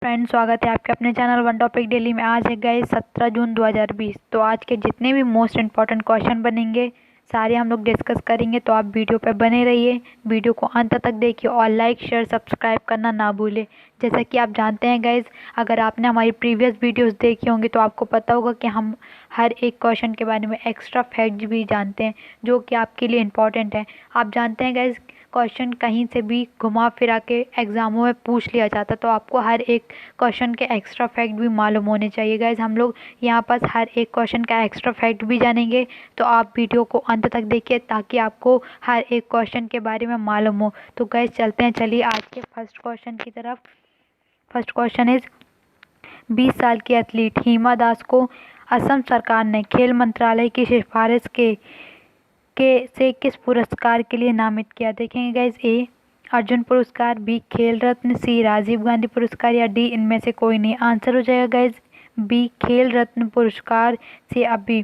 Friends, स्वागत है आपके अपने चैनल वन टॉपिक डेली में। आज है गाइस 17 जून 2020। तो आज के जितने भी मोस्ट इम्पॉर्टेंट क्वेश्चन बनेंगे सारे हम लोग डिस्कस करेंगे। तो आप वीडियो पे बने रहिए, वीडियो को अंत तक देखिए और लाइक शेयर सब्सक्राइब करना ना भूलें। जैसा कि आप जानते हैं गाइस, अगर आपने हमारी प्रीवियस वीडियोस देखी होंगी तो आपको पता होगा कि हम हर एक क्वेश्चन के बारे में एक्स्ट्रा फैक्ट भी जानते हैं जो कि आपके लिए इम्पॉर्टेंट है। आप जानते हैं गाइस, क्वेश्चन कहीं से भी घुमा फिरा के एग्ज़ामों में पूछ लिया जाता, तो आपको हर एक क्वेश्चन के एक्स्ट्रा फैक्ट भी मालूम होने चाहिए गाइज। हम लोग यहाँ पर हर एक क्वेश्चन का एक्स्ट्रा फैक्ट भी जानेंगे, तो आप वीडियो को अंत तक देखिए ताकि आपको हर एक क्वेश्चन के बारे में मालूम हो। तो गाइज चलते हैं, चलिए आज के फर्स्ट क्वेश्चन की तरफ। फर्स्ट क्वेश्चन इज 20 साल की एथलीट हिमा दास को असम सरकार ने खेल मंत्रालय की सिफारिश से किस पुरस्कार के लिए नामित किया? देखेंगे गाइज, ए अर्जुन पुरस्कार, बी खेल रत्न, सी राजीव गांधी पुरस्कार या डी इनमें से कोई नहीं। आंसर हो जाएगा गाइज बी खेल रत्न पुरस्कार से अभी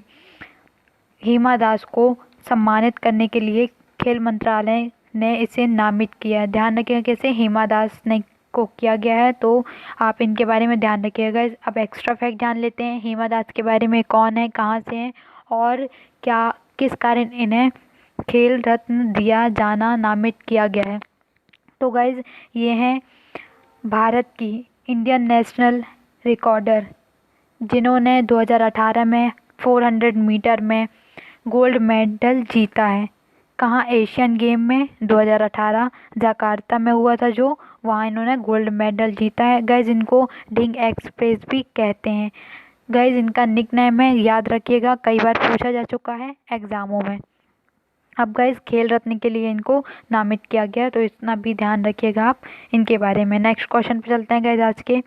हिमा दास को सम्मानित करने के लिए खेल मंत्रालय ने इसे नामित किया है। ध्यान रखिएगा कैसे हिमा दास ने को किया गया है, तो आप इनके बारे में ध्यान रखिएगा। अब एक्स्ट्रा फैक्ट जान लेते हैं हिमा दास के बारे में, कौन है, कहाँ से हैं और क्या किस कारण इन्हें खेल रत्न दिया जाना नामित किया गया है। तो गाइज ये हैं भारत की इंडियन नेशनल रिकॉर्डर जिन्होंने 2018 में 400 मीटर में गोल्ड मेडल जीता है। कहाँ? एशियन गेम में 2018 जकार्ता में हुआ था, जो वहाँ इन्होंने गोल्ड मेडल जीता है। गाइज इनको ढिंग एक्सप्रेस भी कहते हैं। गाइज इनका निक नेम है, याद रखिएगा, कई बार पूछा जा चुका है एग्ज़ामों में। अब गाइज खेल रत्न के लिए इनको नामित किया गया, तो इतना भी ध्यान रखिएगा आप इनके बारे में। नेक्स्ट क्वेश्चन पे चलते हैं गाइज। आज के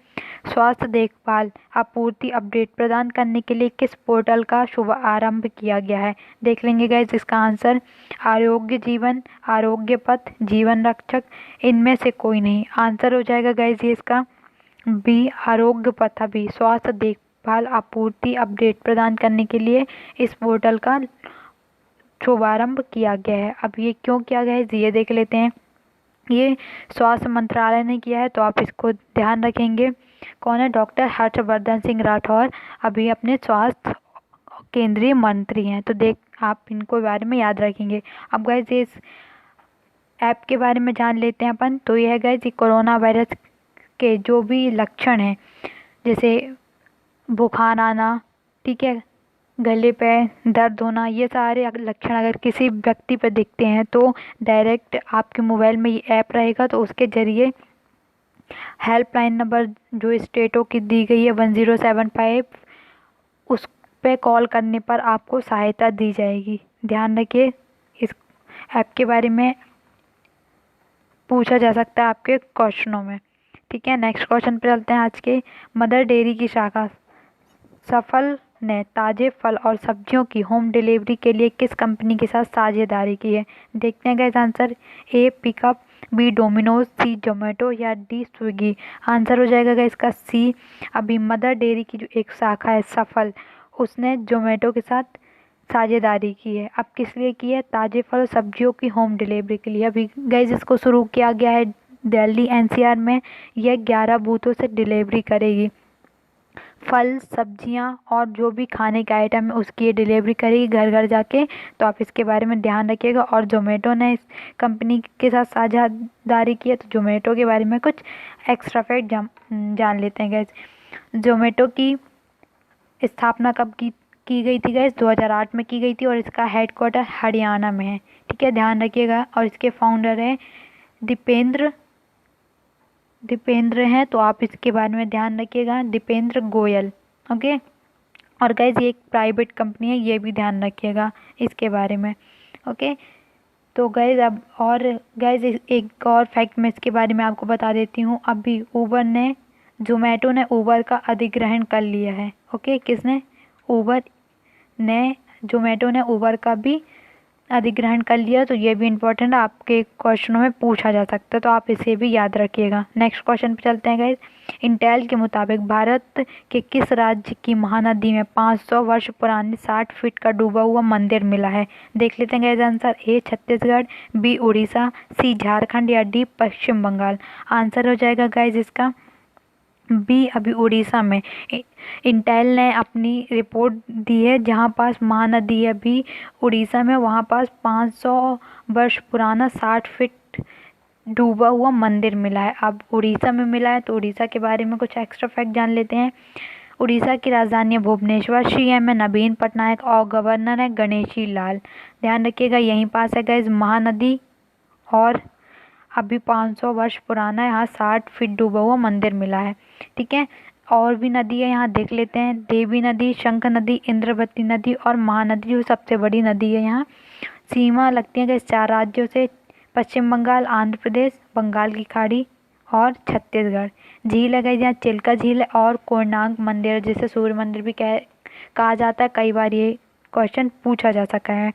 स्वास्थ्य देखभाल आपूर्ति अपडेट प्रदान करने के लिए किस पोर्टल का शुभारंभ किया गया है? देख लेंगे गाइज इसका आंसर। आरोग्य जीवन, आरोग्य पथ, जीवन रक्षक, इनमें से कोई नहीं। आंसर हो जाएगा गाइज ये इसका बी आरोग्य पथ। अभी स्वास्थ्य देखभाल आपूर्ति अपडेट प्रदान करने के लिए इस पोर्टल का शुभारंभ किया गया है। अब ये क्यों किया गया है ये देख लेते हैं। ये स्वास्थ्य मंत्रालय ने किया है, तो आप इसको ध्यान रखेंगे। कौन है? डॉक्टर हर्षवर्धन सिंह राठौर अभी अपने स्वास्थ्य केंद्रीय मंत्री हैं, तो देख आप इनको बारे में याद रखेंगे। अब गाइज इस ऐप के बारे में जान लेते हैं अपन। तो यह है गाइज कोरोना वायरस के जो भी लक्षण हैं, जैसे बुखार आना, ठीक है, गले पे दर्द होना, ये सारे लक्षण अगर किसी व्यक्ति पर दिखते हैं तो डायरेक्ट आपके मोबाइल में ये ऐप रहेगा, तो उसके ज़रिए हेल्पलाइन नंबर जो स्टेटों की दी गई है 1075, उस पे कॉल करने पर आपको सहायता दी जाएगी। ध्यान रखिए, इस ऐप के बारे में पूछा जा सकता है आपके क्वेश्चनों में, ठीक है। नेक्स्ट क्वेश्चन पे चलते हैं। आज के मदर डेयरी की शाखा सफल ने ताज़े फल और सब्जियों की होम डिलीवरी के लिए किस कंपनी के साथ साझेदारी की है? देखते हैं गाइस आंसर। ए पिकअप, बी डोमिनोज, सी जोमेटो या डी स्विगी। आंसर हो जाएगा गाइस इसका सी। अभी मदर डेयरी की जो एक शाखा है सफल, उसने जोमेटो के साथ साझेदारी की है। अब किस लिए की है? ताज़े फल और सब्जियों की होम डिलीवरी के लिए। अभी गाइस इसको शुरू किया गया है दिल्ली एनसीआर में। यह 11 बूथों से डिलीवरी करेगी। फल, सब्जियां और जो भी खाने के आइटम है उसकी ये डिलीवरी करेगी घर घर जाके, तो आप इसके बारे में ध्यान रखिएगा। और जोमेटो ने इस कंपनी के साथ साझेदारी की है, तो जोमेटो के बारे में कुछ एक्स्ट्रा फैक्ट जान लेते हैं गैस। जोमेटो की स्थापना कब की गई थी गैस? 2008 में की गई थी और इसका हेडक्वार्टर हरियाणा में है, ठीक है, ध्यान रखिएगा। और इसके फाउंडर है दीपेंद्र हैं, तो आप इसके बारे में ध्यान रखिएगा, दीपेंद्र गोयल, ओके। और गाइज ये एक प्राइवेट कंपनी है, ये भी ध्यान रखिएगा इसके बारे में, ओके। तो गाइज अब और गाइज एक और फैक्ट मैं इसके बारे में आपको बता देती हूँ। अभी जोमेटो ने ऊबर का अधिग्रहण कर लिया है, ओके। किसने? जोमेटो ने ऊबर का भी अधिग्रहण कर लिया, तो ये भी इम्पोर्टेंट आपके क्वेश्चनों में पूछा जा सकता है, तो आप इसे भी याद रखिएगा। नेक्स्ट क्वेश्चन पे चलते हैं गाइज। इंटेल के मुताबिक भारत के किस राज्य की महानदी में 500 वर्ष पुरानी 60 फीट का डूबा हुआ मंदिर मिला है? देख लेते हैं गाइज आंसर। ए छत्तीसगढ़, बी उड़ीसा, सी झारखंड या डी पश्चिम बंगाल। आंसर हो जाएगा गाइज इसका बी अभी उड़ीसा में इंटेल ने अपनी रिपोर्ट दी है, जहाँ पास महानदी है अभी उड़ीसा में, वहाँ पास 500 वर्ष पुराना 60 फीट डूबा हुआ मंदिर मिला है। अब उड़ीसा में मिला है तो उड़ीसा के बारे में कुछ एक्स्ट्रा फैक्ट जान लेते हैं। उड़ीसा की राजधानी है भुवनेश्वर, सीएम है नवीन पटनायक और गवर्नर है गणेशी लाल। ध्यान रखिएगा यहीं पास है गाइस महानदी, और अभी 500 वर्ष पुराना यहाँ 60 फीट डूबा हुआ मंदिर मिला है। ठीक है, और भी नदी है यहाँ देख लेते हैं। देवी नदी, शंख नदी, इंद्रवती नदी और महानदी जो सबसे बड़ी नदी है यहाँ। सीमा लगती है गाइस 4 राज्यों से, पश्चिम बंगाल, आंध्र प्रदेश, बंगाल की खाड़ी और छत्तीसगढ़। झील है गाइस यहाँ चिल्का झील है, और कोणार्क मंदिर जिसे सूर्य मंदिर भी कहा जाता है, कई बार ये क्वेश्चन पूछा जा सका है।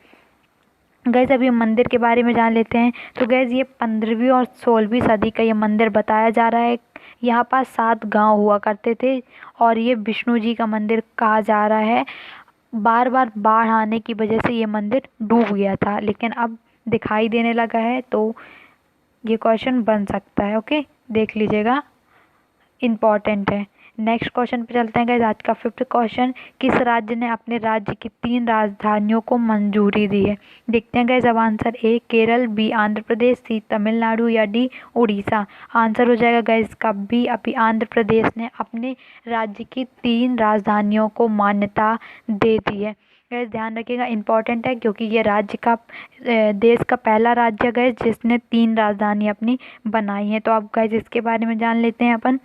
गैस अभी मंदिर के बारे में जान लेते हैं। तो गैस ये 15वीं और 16वीं सदी का ये मंदिर बताया जा रहा है। यहाँ पास 7 गांव हुआ करते थे और ये विष्णु जी का मंदिर कहा जा रहा है। बार बार बाढ़ आने की वजह से ये मंदिर डूब गया था, लेकिन अब दिखाई देने लगा है, तो ये क्वेश्चन बन सकता है। ओके, देख लीजिएगा, इम्पॉर्टेंट है। नेक्स्ट क्वेश्चन पे चलते हैं गाइस। आज का 5th क्वेश्चन, किस राज्य ने अपने राज्य की 3 राजधानियों को मंजूरी दी है? देखते हैं गाइस अब आंसर। ए केरल, बी आंध्र प्रदेश, सी तमिलनाडु या डी उड़ीसा। आंसर हो जाएगा गाइस का बी, अभी आंध्र प्रदेश ने अपने राज्य की 3 राजधानियों को मान्यता दे दी है। गैस ध्यान रखिएगा, इम्पॉर्टेंट है क्योंकि ये राज्य का देश का पहला राज्य है गैस जिसने 3 राजधानी अपनी बनाई है। तो अब गैस इसके बारे में जान लेते हैं अपन।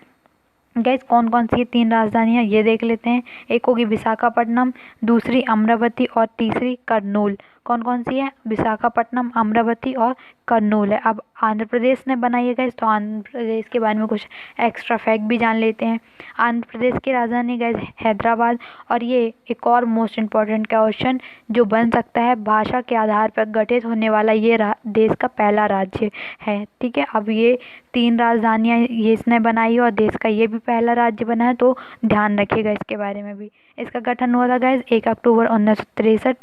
गैस कौन कौन सी ये 3 राजधानियाँ ये देख लेते हैं। एक होगी विशाखापट्टनम, दूसरी अमरावती और तीसरी करनूल। कौन कौन सी है? विशाखापट्टनम, अमरावती और करनूल है। अब आंध्र प्रदेश ने बनाई है गैस, तो आंध्र प्रदेश के बारे में कुछ एक्स्ट्रा फैक्ट भी जान लेते हैं। आंध्र प्रदेश की राजधानी गैस हैदराबाद। और ये एक और मोस्ट इम्पॉर्टेंट क्वेश्चन जो बन सकता है, भाषा के आधार पर गठित होने वाला ये देश का पहला राज्य है। ठीक है, अब ये 3 राजधानियाँ ये इसने बनाई है और देश का ये भी पहला राज्य बना है, तो ध्यान रखिएगा इसके बारे में भी। इसका गठन हुआ था गैस 1 अक्टूबर 1963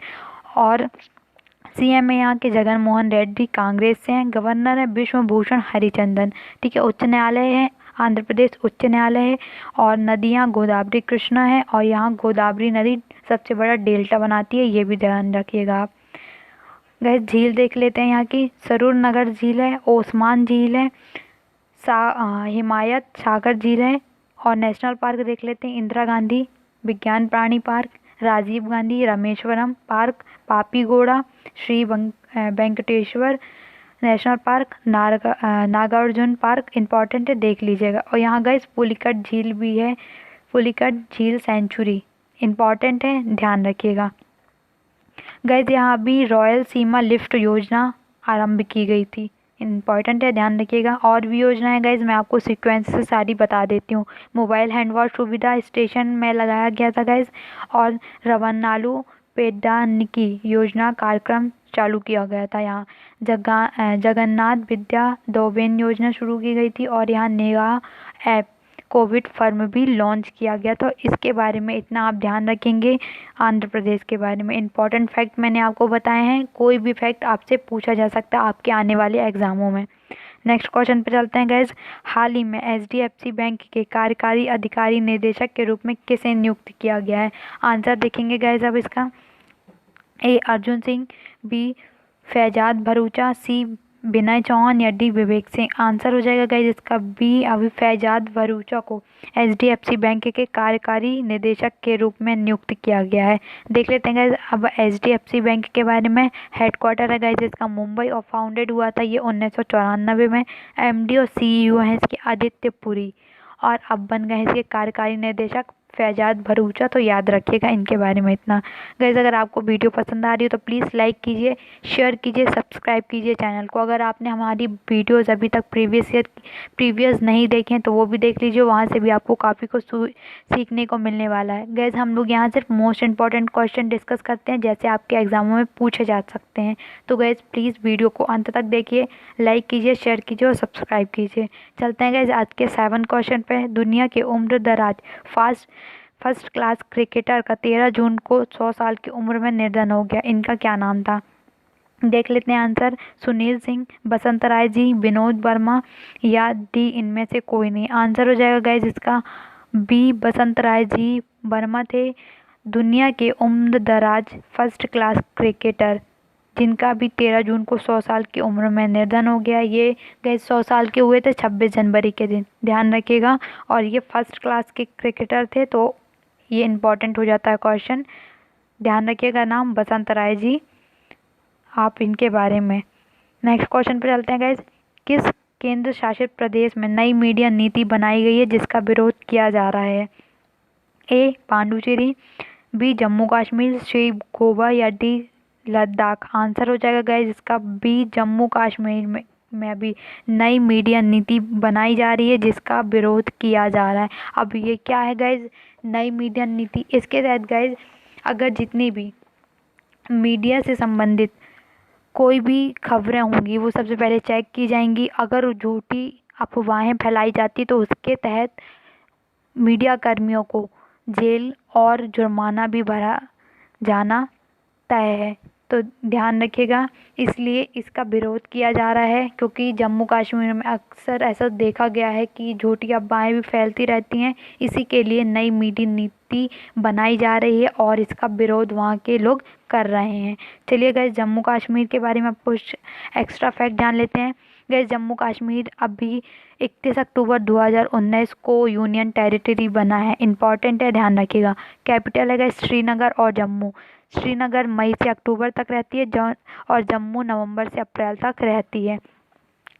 और सीएम है यहाँ के जगन मोहन रेड्डी, कांग्रेस से हैं। गवर्नर है विश्व भूषण हरिचंदन। ठीक है, उच्च न्यायालय है आंध्र प्रदेश उच्च न्यायालय है, और नदियाँ गोदावरी कृष्णा है, और यहाँ गोदावरी नदी सबसे बड़ा डेल्टा बनाती है, ये भी ध्यान रखिएगा आप। गैस झील देख लेते हैं यहाँ की। सरूर नगर झील है, ओस्मान झील है, हिमायत सागर झील है, और नेशनल पार्क देख लेते हैं। इंदिरा गांधी विज्ञान प्राणी park, Rajiv Gandhi Rameshwaram park, Papikonda Shri Venkateswara national park, Nagarjuna park important है, देख लीजिएगा। और यहाँ गैस पुलिकट झील भी है, पुलिकट झील सेंचुरी इम्पॉर्टेंट है, ध्यान रखिएगा। गैस यहाँ भी रॉयल सीमा लिफ्ट योजना आरंभ की गई थी, इम्पॉर्टेंट है, ध्यान रखिएगा। और भी योजनाएं गैस मैं आपको सीक्वेंस से सारी बता देती हूँ। मोबाइल हैंड वॉश सुविधा स्टेशन में लगाया गया था गैस, और रवन्नालू पेड्डानिकी योजना कार्यक्रम चालू किया गया था। यहाँ जगन्नाथ विद्या दोबेन योजना शुरू की गई थी, और यहाँ नेहा ऐप कोविड फर्म भी लॉन्च किया गया। तो इसके बारे में इतना आप ध्यान रखेंगे। आंध्र प्रदेश के बारे में इम्पॉर्टेंट फैक्ट मैंने आपको बताए हैं, कोई भी फैक्ट आपसे पूछा जा सकता है आपके आने वाले एग्जामों में। नेक्स्ट क्वेश्चन पे चलते हैं गैस। हाल ही में एचडीएफसी बैंक के कार्यकारी अधिकारी निदेशक के रूप में किसे नियुक्त किया गया है? आंसर देखेंगे गैस अब इसका। ए अर्जुन सिंह, बी फैजाद भरूचा, सी विनय चौहान या डी विवेक सिंह। आंसर हो जाएगा गाइस इसका बी, अभी फैजाद भरूचा को एचडीएफसी बैंक के कार्यकारी निदेशक के रूप में नियुक्त किया गया है। देख लेते हैं गाइस अब एचडीएफसी बैंक के बारे में। हेडक्वार्टर है गाइस इसका मुंबई, और फाउंडेड हुआ था ये 1994 में। एमडी और सीईओ हैं इसके आदित्य पुरी, और अब बन गए इसके कार्यकारी निदेशक फैजाद भरूचा। तो याद रखिएगा इनके बारे में इतना। गाइस अगर आपको वीडियो पसंद आ रही हो तो प्लीज़ लाइक कीजिए, शेयर कीजिए, सब्सक्राइब कीजिए चैनल को। अगर आपने हमारी वीडियोस अभी तक प्रीवियस नहीं देखे हैं तो वो भी देख लीजिए, वहाँ से भी आपको काफ़ी कुछ सीखने को मिलने वाला है। गाइस हम लोग यहाँ सिर्फ मोस्ट इंपॉर्टेंट क्वेश्चन डिस्कस करते हैं जैसे आपके एग्जामों में पूछे जा सकते हैं। तो गाइस प्लीज़ वीडियो को अंत तक देखिए, लाइक कीजिए, शेयर कीजिए और सब्सक्राइब कीजिए। चलते हैं गाइस आज के 7 क्वेश्चन पे। दुनिया के उम्र दराज फर्स्ट क्लास क्रिकेटर का 13 जून को 100 साल की उम्र में निधन हो गया, इनका क्या नाम था? देख लेते हैं आंसर। सुनील सिंह, बसंत राय जी, विनोद वर्मा या डी इनमें से कोई नहीं। आंसर हो जाएगा गाइज इसका बी, बसंत राय जी वर्मा थे दुनिया के उम्र दराज फर्स्ट क्लास क्रिकेटर, जिनका भी 13 जून को 100 साल की उम्र में निधन हो गया। ये गए 100 साल के हुए थे 26 जनवरी के दिन, ध्यान रखिएगा। और ये फर्स्ट क्लास के क्रिकेटर थे, तो ये इम्पोर्टेंट हो जाता है क्वेश्चन। ध्यान रखिएगा नाम बसंत राय जी, आप इनके बारे में। नेक्स्ट क्वेश्चन पे चलते हैं गाइज। किस केंद्र शासित प्रदेश में नई मीडिया नीति बनाई गई है जिसका विरोध किया जा रहा है? ए पांडुचेरी, बी जम्मू कश्मीर, सी गोवा या डी लद्दाख। आंसर हो जाएगा गाइज इसका बी, जम्मू कश्मीर में अभी नई मीडिया नीति बनाई जा रही है जिसका विरोध किया जा रहा है। अब ये क्या है गाइज नई मीडिया नीति? इसके तहत गाइज अगर जितनी भी मीडिया से संबंधित कोई भी खबरें होंगी वो सबसे पहले चेक की जाएंगी। अगर झूठी अफवाहें फैलाई जाती तो उसके तहत मीडिया कर्मियों को जेल और जुर्माना भी भरा जाना तय है। तो ध्यान रखिएगा, इसलिए इसका विरोध किया जा रहा है क्योंकि जम्मू कश्मीर में अक्सर ऐसा देखा गया है कि झूठी अफवाहें भी फैलती रहती हैं। इसी के लिए नई मीडिया नीति बनाई जा रही है और इसका विरोध वहाँ के लोग कर रहे हैं। चलिए गाइस जम्मू कश्मीर के बारे में आप कुछ एक्स्ट्रा फैक्ट जान लेते हैं। गाइस जम्मू कश्मीर अभी 31 अक्टूबर 2019 को यूनियन टेरिटरी बना है, इम्पॉर्टेंट है, ध्यान रखिएगा। कैपिटल है गाइस श्रीनगर और जम्मू। श्रीनगर मई से अक्टूबर तक रहती है और जम्मू नवंबर से अप्रैल तक रहती है।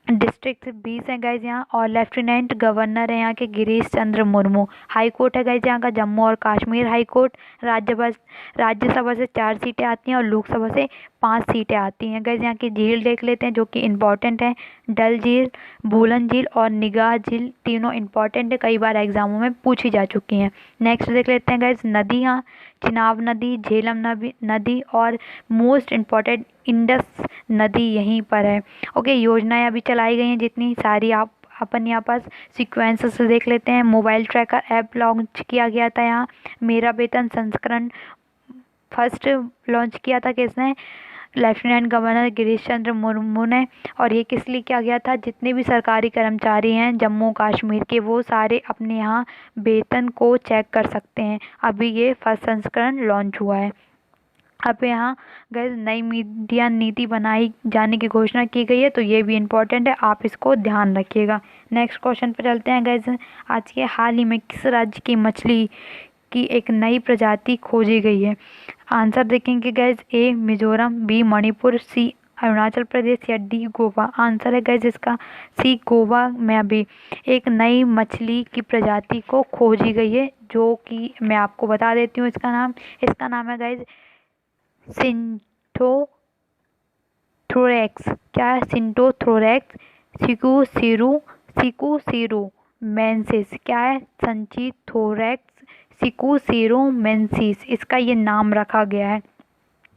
डिस्ट्रिक्ट 20 है गाइज यहाँ और लेफ्टिनेंट गवर्नर है यहाँ के गिरीश चंद्र मुर्मू। हाई कोर्ट है गाइज यहाँ का जम्मू और कश्मीर हाई कोर्ट। राज्यसभा से 4 सीटें आती हैं और लोकसभा से 5 सीटें आती हैं। गाइज यहाँ की झील देख लेते हैं जो कि इम्पॉर्टेंट है। डल झील, भूलन झील और निगाह झील तीनों इम्पॉर्टेंट है, कई बार एग्जामों में पूछी जा चुकी हैं। नेक्स्ट देख लेते हैं गाइज नदियाँ। चिनाब नदी, झेलम नदी और मोस्ट इम्पॉर्टेंट इंडस नदी यहीं पर है। ओके, योजनाएं अभी चलाई गई हैं जितनी सारी आप अपन यहाँ पास सीक्वेंस से देख लेते हैं। मोबाइल ट्रैकर ऐप लॉन्च किया गया था यहाँ। मेरा वेतन संस्करण फर्स्ट लॉन्च किया था किसने? लेफ्टिनेंट गवर्नर गिरीश चंद्र मुर्मू ने। और ये किस लिए किया गया था? जितने भी सरकारी कर्मचारी हैं जम्मू कश्मीर के वो सारे अपने यहाँ वेतन को चेक कर सकते हैं। अभी ये फर्स्ट संस्करण लॉन्च हुआ है। अब यहाँ गैस नई मीडिया नीति बनाई जाने की घोषणा की गई है, तो ये भी इम्पोर्टेंट है, आप इसको ध्यान रखिएगा। नेक्स्ट क्वेश्चन पर चलते हैं गैस। आज के हाल ही में किस राज्य की मछली की एक नई प्रजाति खोजी गई है? आंसर देखेंगे गैस। ए मिजोरम, बी मणिपुर, सी अरुणाचल प्रदेश या डी गोवा। आंसर है गैस इसका सी, गोवा में अभी एक नई मछली की प्रजाति को खोजी गई है जो कि मैं आपको बता देती हूँ इसका नाम है गैस सिंटोथोरैक्स। क्या है? सिंटोथोरैक्स सिकुसीरू मेंसिस। क्या है? संचिथोरैक्स सिकुसीरोमेंसिस, इसका ये नाम रखा गया है।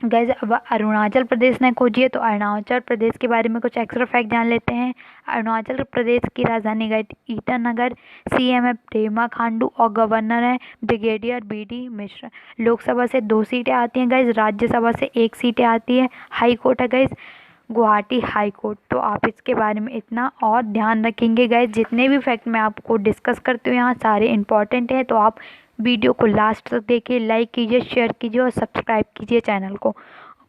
गैस अब अरुणाचल प्रदेश ने खोजी है, तो अरुणाचल प्रदेश के बारे में कुछ एक्स्ट्रा फैक्ट जान लेते हैं। अरुणाचल प्रदेश की राजधानी गई ईटानगर। सीएम है पेमा खांडू और गवर्नर है ब्रिगेडियर BD मिश्रा। लोकसभा से 2 सीटें आती हैं गैस, राज्यसभा से 1 सीटें आती है। हाई कोर्ट है गैस गुवाहाटी हाई कोर्ट। तो आप इसके बारे में इतना और ध्यान रखेंगे गैस। जितने भी फैक्ट मैं आपको डिस्कस करती हूँ यहाँ सारे इंपॉर्टेंट हैं, तो आप वीडियो को लास्ट तक देखिए, लाइक कीजिए, शेयर कीजिए और सब्सक्राइब कीजिए चैनल को।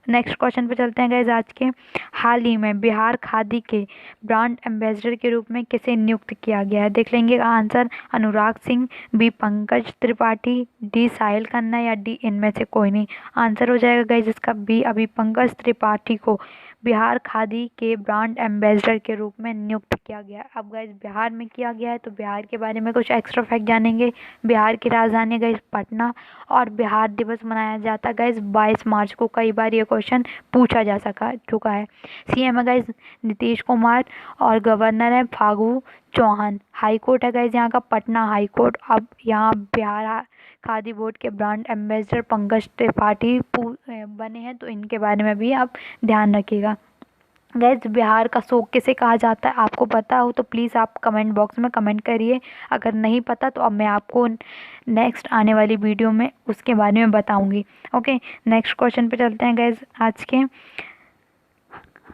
नेक्स्ट क्वेश्चन पे चलते हैं गाइज। आज के हाल ही में बिहार खादी के ब्रांड एम्बेसडर के रूप में किसे नियुक्त किया गया है? देख लेंगे answer. Anurag Singh, B Pankaj Tripathi, D साहिल खन्ना या डी इनमें से कोई नहीं। आंसर हो जाएगा गाइज इसका बी, अभी पंकज त्रिपाठी को बिहार खादी के ब्रांड एम्बेसडर के रूप में नियुक्त किया गया। अब गाइज बिहार में किया गया है तो बिहार के बारे में कुछ एक्स्ट्रा फैक्ट जानेंगे। बिहार की राजधानी गाइज पटना और बिहार दिवस मनाया जाता है गाइज 22 मार्च को। कई बार ये क्वेश्चन पूछा जा चुका है। सीएम है गाइज नीतीश कुमार और गवर्नर है फागू चौहान। हाई कोर्ट है गाइज यहाँ का पटना हाई कोर्ट। अब यहाँ बिहार खादी बोर्ड के ब्रांड एम्बेसडर पंकज त्रिपाठी बने हैं, तो इनके बारे में भी आप ध्यान रखिएगा। गैस बिहार का शोक किसे कहा जाता है? आपको पता हो तो प्लीज़ आप कमेंट बॉक्स में कमेंट करिए। अगर नहीं पता तो अब मैं आपको नेक्स्ट आने वाली वीडियो में उसके बारे में बताऊंगी। ओके, नेक्स्ट क्वेश्चन पे चलते हैं गैस। आज के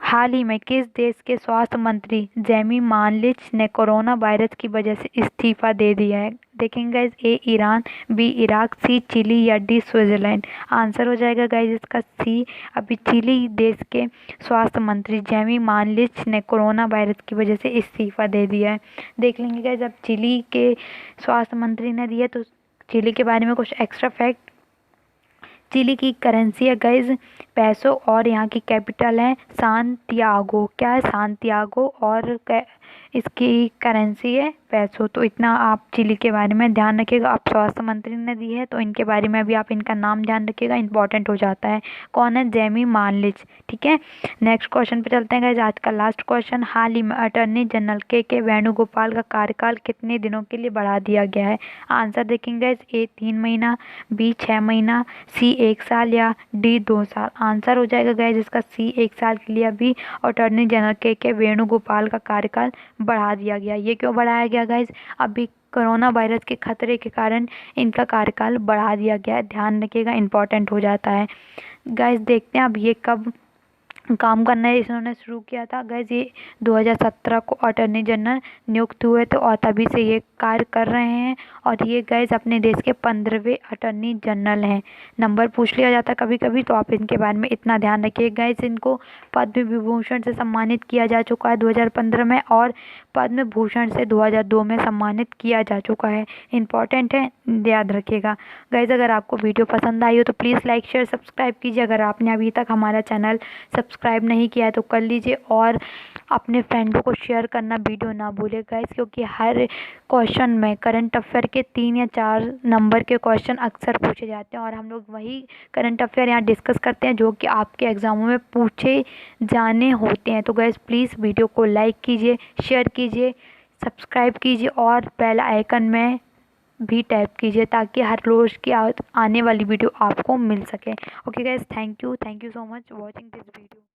हाल ही में किस देश के स्वास्थ्य मंत्री जेमी मालिच ने कोरोना वायरस की वजह से इस्तीफा दे दिया है? देखेंगे गाइज, ए ईरान, बी इराक, सी चिली या डी स्विट्जरलैंड। आंसर हो जाएगा गाइज इसका सी। अभी चिली देश के स्वास्थ्य मंत्री जेमी मालिच ने कोरोना वायरस की वजह से इस्तीफा दे दिया है। देख लेंगे गाइज, अब चिली के स्वास्थ्य मंत्री ने दिया तो चिली के बारे में कुछ एक्स्ट्रा फैक्ट। चिली की करेंसी है गाइज पैसो और यहाँ की कैपिटल है सांतियागो। क्या है? सांतियागो। और इसकी करेंसी है पैसो। तो इतना आप चिली के बारे में ध्यान रखिएगा। आप स्वास्थ्य मंत्री ने दी है तो इनके बारे में भी आप इनका नाम ध्यान रखिएगा, इंपॉर्टेंट हो जाता है। कौन है? जेमी मालिच। ठीक है, नेक्स्ट क्वेश्चन पे चलते हैं गाइज। आज का लास्ट क्वेश्चन, हाल ही में अटॉर्नी जनरल के वेणुगोपाल का कार्यकाल कितने दिनों के लिए बढ़ा दिया गया है? आंसर देखेंगे गाइज, ए 3 महीना, बी 6 महीना, सी 1 साल या डी 2 साल। आंसर हो जाएगा गाइज इसका सी 1 साल के लिए अभी अटॉर्नी जनरल के वेणुगोपाल का कार्यकाल बढ़ा दिया गया। ये क्यों बढ़ाया गया गाइज? अभी कोरोना वायरस के खतरे के कारण इनका कार्यकाल बढ़ा दिया गया है, ध्यान रखिएगा, इंपॉर्टेंट हो जाता है। गाइज देखते हैं अब ये कब काम करना है इन्होंने शुरू किया था। गैस ये 2017 को अटॉर्नी जनरल नियुक्त हुए थे और तभी से ये कार्य कर रहे हैं। और ये गैस अपने देश के 15वें अटॉर्नी जनरल हैं। नंबर पूछ लिया जाता है कभी कभी, तो आप इनके बारे में इतना ध्यान रखिए। गैस इनको पद्म विभूषण से सम्मानित किया जा चुका है 2015 में, और पद्म भूषण से 2002 में सम्मानित किया जा चुका है। इंपॉर्टेंट है, याद रखिएगा। गैस अगर आपको वीडियो पसंद आई हो तो प्लीज़ लाइक शेयर सब्सक्राइब कीजिए। अगर आपने अभी तक हमारा चैनल सब्सक्राइब नहीं किया है तो कर लीजिए, और अपने फ्रेंडों को शेयर करना वीडियो ना भूलिए गाइस, क्योंकि हर क्वेश्चन में करंट अफेयर के 3 या 4 नंबर के क्वेश्चन अक्सर पूछे जाते हैं, और हम लोग वही करंट अफेयर यहाँ डिस्कस करते हैं जो कि आपके एग्जामों में पूछे जाने होते हैं। तो गाइस प्लीज़ वीडियो को लाइक कीजिए, शेयर कीजिए, सब्सक्राइब कीजिए और बेल आइकन में भी टैप कीजिए ताकि हर रोज़ की आने वाली वीडियो आपको मिल सके। Okay guys, thank you so much watching this video.